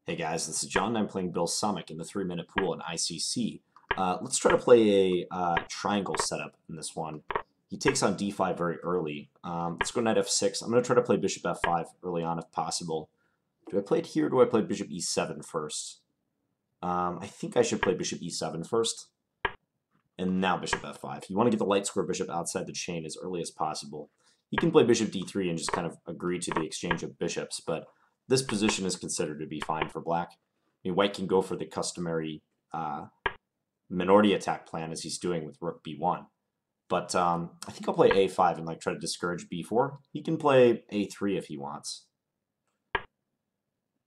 Hey guys, this is John, and I'm playing bilsamicc in the 3-minute pool in ICC. Let's try to play a triangle setup in this one. He takes on d5 very early. Let's go knight f6. I'm going to try to play bishop f5 early on if possible. Do I play it here or do I play bishop e7 first? I think I should play bishop e7 first, and now bishop f5. You want to get the light square bishop outside the chain as early as possible. He can play bishop d3 and just kind of agree to the exchange of bishops, but this position is considered to be fine for black. I mean, white can go for the customary minority attack plan as he's doing with rook b1. But I think I'll play a5 and try to discourage b4. He can play a3 if he wants.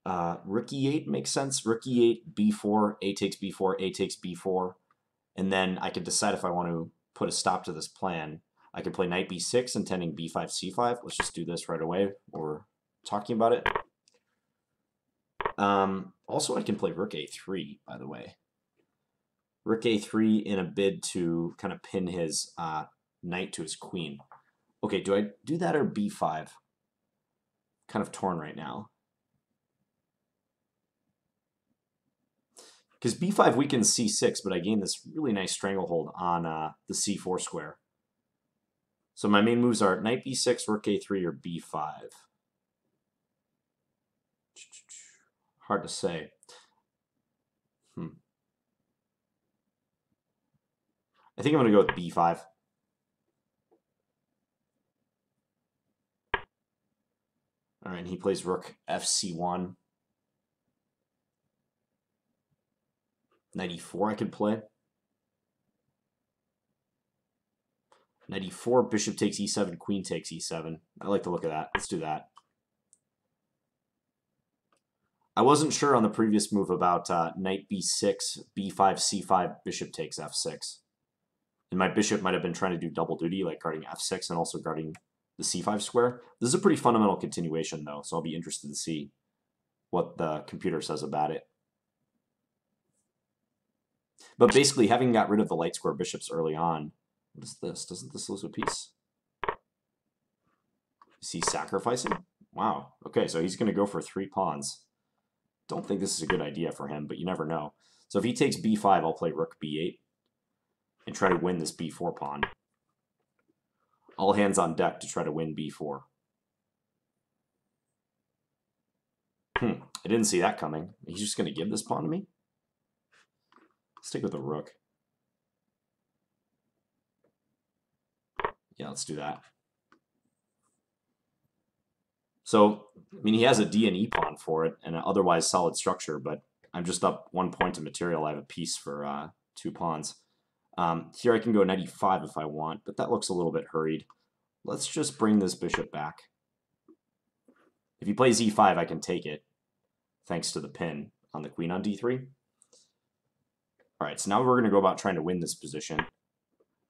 Rook e8 makes sense. Rook e8, b4, a takes b4, a takes b4. And then I can decide if I want to put a stop to this plan. I could play knight b6, intending b5, c5. Let's just do this right away. We're talking about it. Also, I can play rook a3, by the way. Rook a3 in a bid to kind of pin his knight to his queen. Okay, do I do that or b5? Kind of torn right now. Because b5 weakens c6, but I gain this really nice stranglehold on the c4 square. So my main moves are knight b6, rook a3, or b5. Hard to say. I think I'm going to go with b5. All right, and he plays rook fc1. Knight e4 I could play. Knight e4, bishop takes e7, queen takes e7. I like the look of that. Let's do that. I wasn't sure on the previous move about knight b6, b5, c5, bishop takes f6. And my bishop might have been trying to do double duty, like guarding f6 and also guarding the c5 square. This is a pretty fundamental continuation, though, so I'll be interested to see what the computer says about it. But basically, having got rid of the light square bishops early on, what is this? Doesn't this lose a piece? Is he sacrificing? Wow. Okay, so he's going to go for 3 pawns. Don't think this is a good idea for him, but you never know. So if he takes b5, I'll play rook b8 and try to win this b4 pawn. All hands on deck to try to win b4. I didn't see that coming. He's just going to give this pawn to me? Stick with the rook. Yeah, let's do that. So, I mean, he has a D and E pawn for it and an otherwise solid structure, but I'm just up 1 point of material. I have a piece for 2 pawns. Here I can go knight e5 if I want, but that looks a little bit hurried. Let's just bring this bishop back. If he plays e5, I can take it, thanks to the pin on the queen on d3. All right, so now we're going to go about trying to win this position.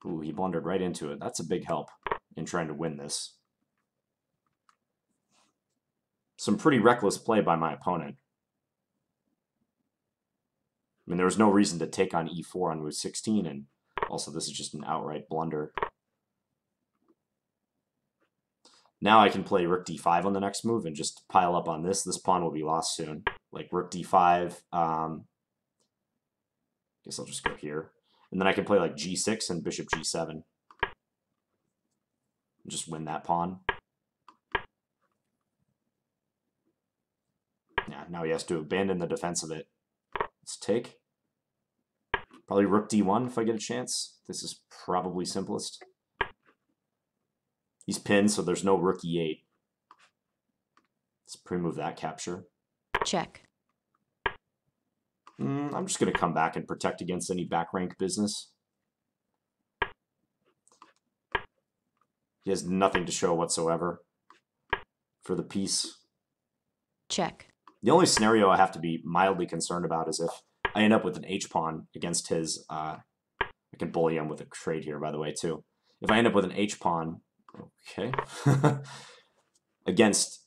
Ooh, he blundered right into it. That's a big help in trying to win this. Some pretty reckless play by my opponent. I mean, there was no reason to take on e4 on move 16, and also this is just an outright blunder. Now I can play rook d5 on the next move and just pile up on this. This pawn will be lost soon. Like rook d5. Guess I'll just go here. And then I can play like g6 and bishop g7. And just win that pawn. Yeah, now he has to abandon the defense of it. Let's take. Probably rook d1 if I get a chance. This is probably simplest. He's pinned, so there's no rook e8. Let's pre-move that capture. Check. I'm just going to come back and protect against any back rank business. He has nothing to show whatsoever for the piece. Check. The only scenario I have to be mildly concerned about is if I end up with an h-pawn against his... I can bully him with a trade here, by the way, too. If I end up with an h-pawn... Okay. against...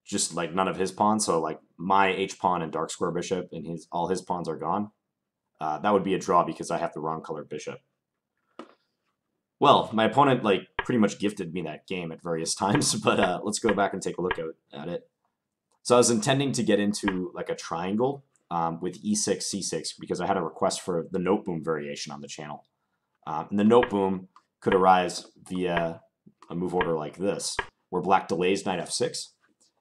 just like none of his pawns, so like my h-pawn and dark square bishop and all his pawns are gone. That would be a draw because I have the wrong colored bishop. Well, my opponent pretty much gifted me that game at various times, but let's go back and take a look at it. So I was intending to get into like a triangle with e6, c6, because I had a request for the note boom variation on the channel. And the note boom could arise via a move order like this, where black delays knight f6,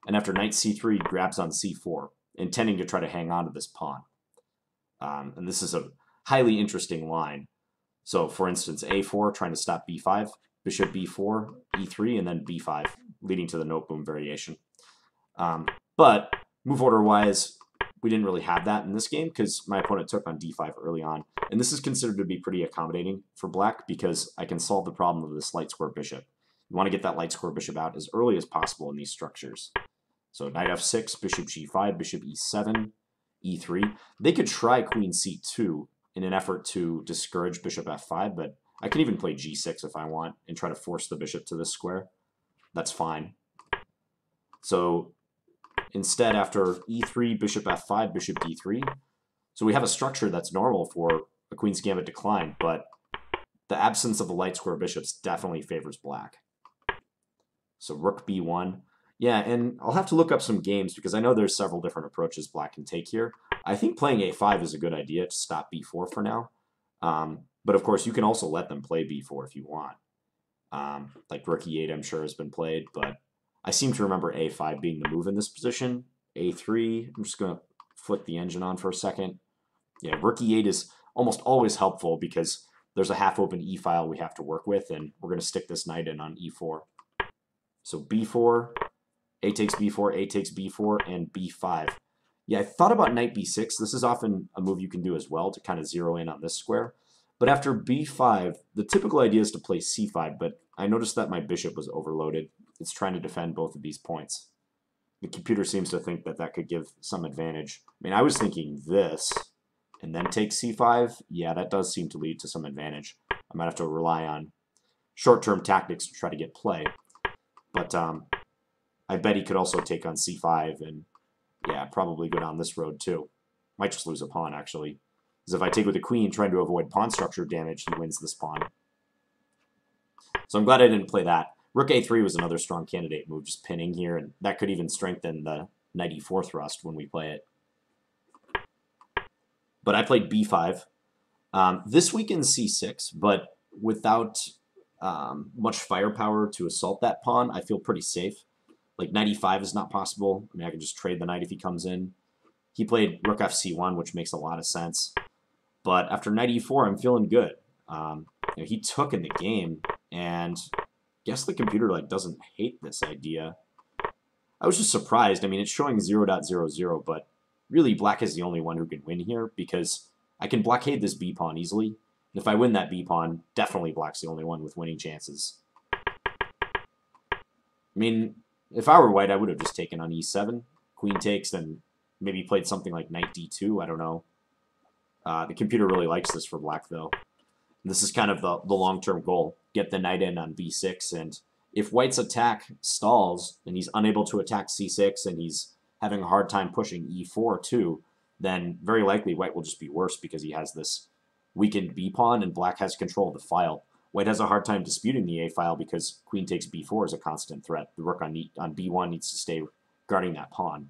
and after knight c3 grabs on c4, intending to try to hang on to this pawn. And this is a highly interesting line. So for instance, a4 trying to stop b5, bishop b4, e3, and then b5, leading to the note boom variation. But move order-wise, we didn't really have that in this game because my opponent took on d5 early on. And this is considered to be pretty accommodating for black because I can solve the problem of this light square bishop. You want to get that light square bishop out as early as possible in these structures. So knight f6, bishop g5, bishop e7, e3. They could try queen c2 in an effort to discourage bishop f5, but I can even play g6 if I want and try to force the bishop to this square. That's fine. So instead, after e3, bishop f5, bishop d3, so we have a structure that's normal for a queen's gambit decline, but the absence of the light square bishops definitely favors black. So rook b1. Yeah, and I'll have to look up some games because I know there's several different approaches black can take here. I think playing a5 is a good idea to stop b4 for now. But of course, you can also let them play b4 if you want. Like rook e8, I'm sure, has been played, but I seem to remember a5 being the move in this position. a3, I'm just going to flick the engine on for a second. Yeah, rook e8 is almost always helpful because there's a half-open e file we have to work with, and we're going to stick this knight in on e4. So b4, a takes b4, a takes b4, and b5. Yeah, I thought about knight b6. This is often a move you can do as well to kind of zero in on this square. But after b5, the typical idea is to play c5, but I noticed that my bishop was overloaded. It's trying to defend both of these points. The computer seems to think that that could give some advantage. I mean, I was thinking this, and then take c5. Yeah, that does seem to lead to some advantage. I might have to rely on short-term tactics to try to get play. But I bet he could also take on c5 and, yeah, probably go down this road too. Might just lose a pawn, actually. Because if I take with the queen trying to avoid pawn structure damage, he wins this pawn. So I'm glad I didn't play that. Rook a3 was another strong candidate move, just pinning here, and that could even strengthen the knight e4 thrust when we play it. But I played b5. This weakened c6, but without much firepower to assault that pawn, I feel pretty safe. Like knight e5 is not possible. I mean, I can just trade the knight if he comes in. He played rook fc1, which makes a lot of sense. But after knight e4, I'm feeling good. He took in the game, and I guess the computer doesn't hate this idea. I was just surprised. I mean, it's showing 0.00, but really black is the only one who can win here because I can blockade this b pawn easily. And if I win that b pawn, definitely black's the only one with winning chances. I mean, if I were white, I would have just taken on e7. Queen takes, then maybe played something like knight d2. I don't know. The computer really likes this for black, though. This is kind of the long-term goal. Get the knight in on b6, and if white's attack stalls, and he's unable to attack c6, and he's having a hard time pushing e4 too, then very likely white will just be worse because he has this weakened b pawn, and black has control of the file. White has a hard time disputing the a file because queen takes b4 is a constant threat. The rook on b1 needs to stay guarding that pawn.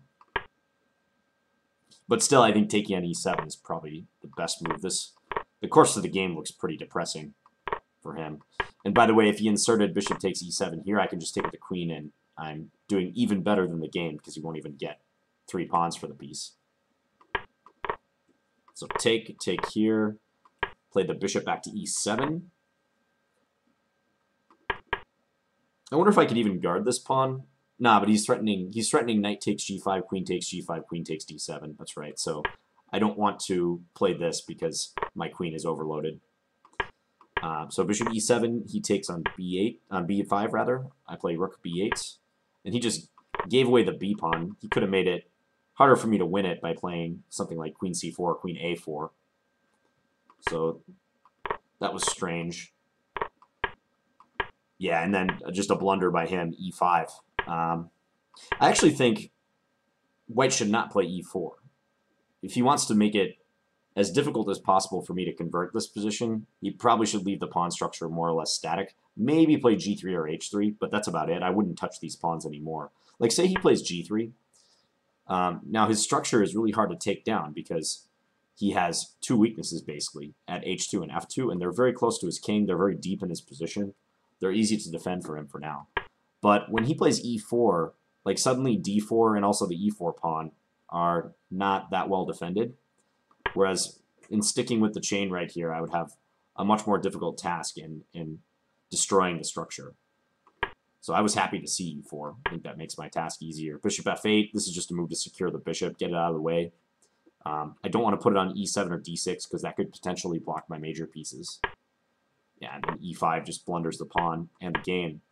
But still, I think taking on e7 is probably the best move. The course of the game looks pretty depressing for him. And by the way, if he inserted bishop takes e7 here, I can just take with the queen, and I'm doing even better than the game because he won't even get 3 pawns for the piece. So take here, play the bishop back to e7. I wonder if I could even guard this pawn. Nah, but he's threatening knight takes g5, queen takes g5, queen takes d7. That's right. So I don't want to play this because my queen is overloaded. So bishop e7, he takes on b8, on b5 rather. I play rook b8, and he just gave away the b pawn. He could have made it harder for me to win it by playing something like queen c4, queen a4. So that was strange. Yeah, and then just a blunder by him, e5. I actually think white should not play e4. If he wants to make it as difficult as possible for me to convert this position, he probably should leave the pawn structure more or less static. Maybe play g3 or h3, but that's about it. I wouldn't touch these pawns anymore. Like, say he plays g3. Now, his structure is really hard to take down because he has two weaknesses, basically, at h2 and f2, and they're very close to his king. They're very deep in his position. They're easy to defend for him for now. But when he plays e4, like suddenly d4 and also the e4 pawn are not that well defended, whereas in sticking with the chain right here, I would have a much more difficult task in destroying the structure. So I was happy to see e4. I think that makes my task easier. Bishop f8, this is just a move to secure the bishop, get it out of the way. I don't want to put it on e7 or d6 because that could potentially block my major pieces. Yeah, and then e5 just blunders the pawn and the game.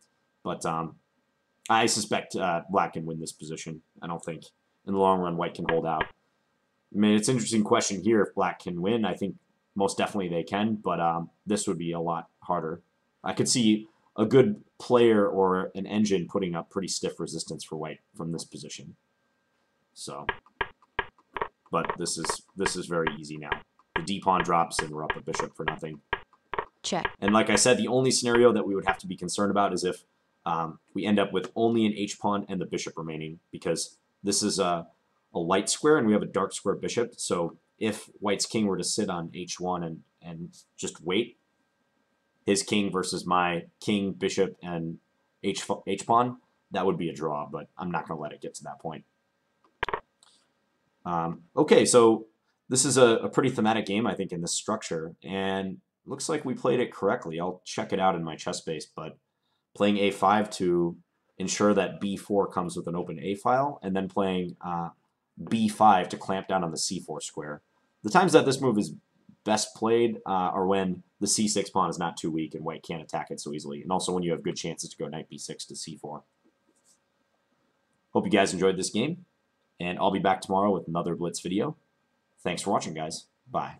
But I suspect black can win this position. I don't think in the long run white can hold out. I mean, it's an interesting question here if black can win. I think most definitely they can, but this would be a lot harder. I could see a good player or an engine putting up pretty stiff resistance for white from this position. So, but this is very easy now. The d pawn drops and we're up a bishop for nothing. Check. And like I said, the only scenario that we would have to be concerned about is if we end up with only an h pawn and the bishop remaining, because this is a light square and we have a dark square bishop. So if white's king were to sit on h1 and just wait, his king versus my king, bishop, and h pawn, that would be a draw, but I'm not going to let it get to that point. Okay, so this is a pretty thematic game, I think, in this structure, and looks like we played it correctly. I'll check it out in my chess base, but playing a5 to ensure that b4 comes with an open a file, and then playing b5 to clamp down on the c4 square. The times that this move is best played are when the c6 pawn is not too weak and white can't attack it so easily, and also when you have good chances to go knight b6 to c4. Hope you guys enjoyed this game, and I'll be back tomorrow with another Blitz video. Thanks for watching, guys. Bye.